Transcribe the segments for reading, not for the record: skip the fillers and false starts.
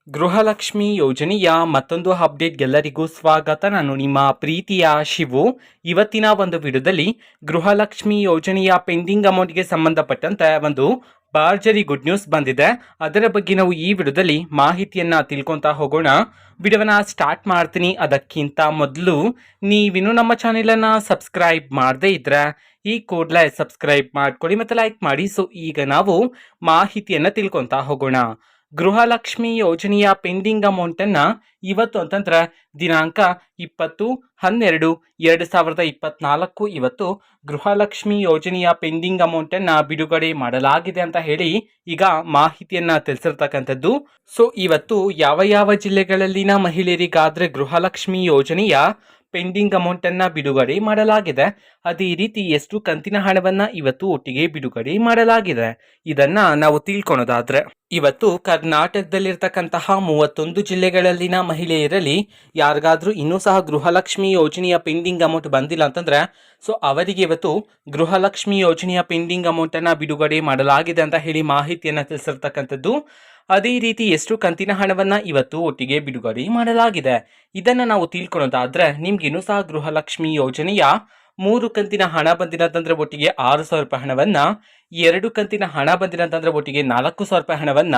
ಗೃಹಲಕ್ಷ್ಮಿ ಯೋಜನೆಯ ಮತ್ತೊಂದು ಅಪ್ಡೇಟ್ಗೆಲ್ಲರಿಗೂ ಸ್ವಾಗತ. ನಾನು ನಿಮ್ಮ ಪ್ರೀತಿಯ ಶಿವು. ಇವತ್ತಿನ ಒಂದು ವಿಡಿಯೋದಲ್ಲಿ ಗೃಹಲಕ್ಷ್ಮಿ ಯೋಜನೆಯ ಪೆಂಡಿಂಗ್ ಅಮೌಂಟ್ಗೆ ಸಂಬಂಧಪಟ್ಟಂತೆ ಒಂದು ಭರ್ಜರಿ ಗುಡ್ ನ್ಯೂಸ್ ಬಂದಿದೆ. ಅದರ ಬಗ್ಗೆ ನಾವು ಈ ವಿಡಿಯೋದಲ್ಲಿ ಮಾಹಿತಿಯನ್ನು ತಿಳ್ಕೊತಾ ಹೋಗೋಣ. ವಿಡಿಯೋನ ಸ್ಟಾರ್ಟ್ ಮಾಡ್ತೀನಿ. ಅದಕ್ಕಿಂತ ಮೊದಲು ನೀವಿನ್ನೂ ನಮ್ಮ ಚಾನೆಲನ್ನು ಸಬ್ಸ್ಕ್ರೈಬ್ ಮಾಡದೇ ಇದ್ರೆ ಈ ಕೂಡಲೇ ಸಬ್ಸ್ಕ್ರೈಬ್ ಮಾಡ್ಕೊಳ್ಳಿ ಮತ್ತು ಲೈಕ್ ಮಾಡಿ. ಸೊ ಈಗ ನಾವು ಮಾಹಿತಿಯನ್ನು ತಿಳ್ಕೊತಾ ಹೋಗೋಣ. ಗೃಹಲಕ್ಷ್ಮಿ ಯೋಜನೆಯ ಪೆಂಡಿಂಗ್ ಅಮೌಂಟನ್ನು ಇವತ್ತು ಅಂತಂದ್ರೆ ದಿನಾಂಕ 20/12/2024 ಇವತ್ತು ಗೃಹಲಕ್ಷ್ಮಿ ಯೋಜನೆಯ ಪೆಂಡಿಂಗ್ ಅಮೌಂಟನ್ನು ಬಿಡುಗಡೆ ಮಾಡಲಾಗಿದೆ ಅಂತ ಹೇಳಿ ಈಗ ಮಾಹಿತಿಯನ್ನ ತಿಳಿಸಿರ್ತಕ್ಕಂಥದ್ದು. ಸೊ ಇವತ್ತು ಯಾವ ಯಾವ ಜಿಲ್ಲೆಗಳಲ್ಲಿನ ಮಹಿಳೆಯರಿಗಾದ್ರೆ ಗೃಹಲಕ್ಷ್ಮಿ ಯೋಜನೆಯ ಪೆಂಡಿಂಗ್ ಅಮೌಂಟನ್ನು ಬಿಡುಗಡೆ ಮಾಡಲಾಗಿದೆ, ಅದೇ ರೀತಿ ಎಷ್ಟು ಕಂತಿನ ಹಣವನ್ನು ಇವತ್ತು ಒಟ್ಟಿಗೆ ಬಿಡುಗಡೆ ಮಾಡಲಾಗಿದೆ ಇದನ್ನ ನಾವು ತಿಳ್ಕೊಳೋದಾದ್ರೆ, ಇವತ್ತು ಕರ್ನಾಟಕದಲ್ಲಿರ್ತಕ್ಕಂತಹ 31 ಜಿಲ್ಲೆಗಳಲ್ಲಿನ ಮಹಿಳೆಯರಲ್ಲಿ ಯಾರಿಗಾದ್ರೂ ಇನ್ನೂ ಸಹ ಗೃಹಲಕ್ಷ್ಮಿ ಯೋಜನೆಯ ಪೆಂಡಿಂಗ್ ಅಮೌಂಟ್ ಬಂದಿಲ್ಲ ಅಂತಂದ್ರೆ ಸೊ ಅವರಿಗೆ ಇವತ್ತು ಗೃಹಲಕ್ಷ್ಮಿ ಯೋಜನೆಯ ಪೆಂಡಿಂಗ್ ಅಮೌಂಟನ್ನು ಬಿಡುಗಡೆ ಮಾಡಲಾಗಿದೆ ಅಂತ ಹೇಳಿ ಮಾಹಿತಿಯನ್ನು ತಿಳಿಸಿರ್ತಕ್ಕಂಥದ್ದು. ಅದೇ ರೀತಿ ಎಷ್ಟು ಕಂತಿನ ಹಣವನ್ನು ಇವತ್ತು ಒಟ್ಟಿಗೆ ಬಿಡುಗಡೆ ಮಾಡಲಾಗಿದೆ ಇದನ್ನು ನಾವು ತಿಳ್ಕೊಳೋದಾದ್ರೆ, ನಿಮ್ಗೆ ಇನ್ನೂ ಸಹ ಗೃಹಲಕ್ಷ್ಮಿ ಯೋಜನೆಯ 3 ಕಂತಿನ ಹಣ ಬಂದಿರೋದಂದ್ರೆ ಒಟ್ಟಿಗೆ 6,000 ರೂಪಾಯಿ ಹಣವನ್ನ, 2 ಕಂತಿನ ಹಣ ಬಂದಿರೋದಂದ್ರೆ ಒಟ್ಟಿಗೆ 4,000 ರೂಪಾಯಿ ಹಣವನ್ನ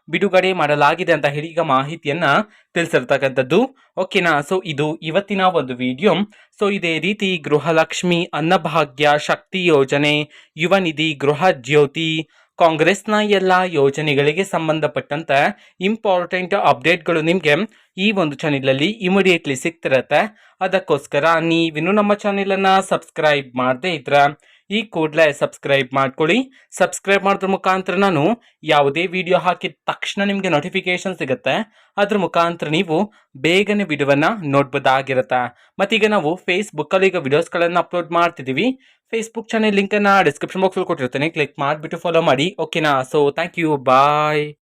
ಬಿಡುಗಡೆ ಮಾಡಲಾಗಿದೆ ಅಂತ ಹೇಳಿ ಈಗ ಮಾಹಿತಿಯನ್ನ ತಿಳಿಸಿರ್ತಕ್ಕಂಥದ್ದು. ಓಕೆನಾ. ಸೊ ಇದು ಇವತ್ತಿನ ಒಂದು ವಿಡಿಯೋ. ಸೊ ಇದೇ ರೀತಿ ಗೃಹಲಕ್ಷ್ಮಿ, ಅನ್ನಭಾಗ್ಯ, ಶಕ್ತಿ ಯೋಜನೆ, ಯುವ ನಿಧಿ, ಗೃಹ ಜ್ಯೋತಿ, ಕಾಂಗ್ರೆಸ್ನ ಎಲ್ಲ ಯೋಜನೆಗಳಿಗೆ ಸಂಬಂಧಪಟ್ಟಂತೆ ಇಂಪಾರ್ಟೆಂಟ್ ಅಪ್ಡೇಟ್ಗಳು ನಿಮಗೆ ಈ ಒಂದು ಚಾನೆಲಲ್ಲಿ ಇಮಿಡಿಯೇಟ್ಲಿ ಸಿಗ್ತಿರತ್ತೆ. ಅದಕ್ಕೋಸ್ಕರ ನೀವಿನ್ನೂ ನಮ್ಮ ಚಾನೆಲನ್ನು ಸಬ್ಸ್ಕ್ರೈಬ್ ಮಾಡದೇ ಇದ್ರೆ ಈ ಕೂಡಲೇ ಸಬ್ಸ್ಕ್ರೈಬ್ ಮಾಡ್ಕೊಳ್ಳಿ. ಸಬ್ಸ್ಕ್ರೈಬ್ ಮಾಡೋದ್ರ ಮುಖಾಂತರ ನಾನು ಯಾವುದೇ ವಿಡಿಯೋ ಹಾಕಿದ ತಕ್ಷಣ ನಿಮಗೆ ನೋಟಿಫಿಕೇಶನ್ ಸಿಗುತ್ತೆ. ಅದ್ರ ಮುಖಾಂತರ ನೀವು ಬೇಗನೆ ವಿಡಿಯೋವನ್ನು ನೋಡ್ಬೋದಾಗಿರುತ್ತೆ. ಮತ್ತೀಗ ನಾವು ಫೇಸ್ಬುಕ್ಕಲ್ಲಿ ಈಗ ವಿಡಿಯೋಸ್ಗಳನ್ನು ಅಪ್ಲೋಡ್ ಮಾಡ್ತಿದ್ದೀವಿ. ಫೇಸ್ಬುಕ್ ಚಾನೆಲ್ ಲಿಂಕನ್ನು ಡಿಸ್ಕ್ರಿಪ್ಷನ್ ಬಾಕ್ಸಲ್ಲಿ ಕೊಟ್ಟಿರ್ತೇನೆ, ಕ್ಲಿಕ್ ಮಾಡಿಬಿಟ್ಟು ಫಾಲೋ ಮಾಡಿ. ಓಕೆನಾ. So thank you, bye.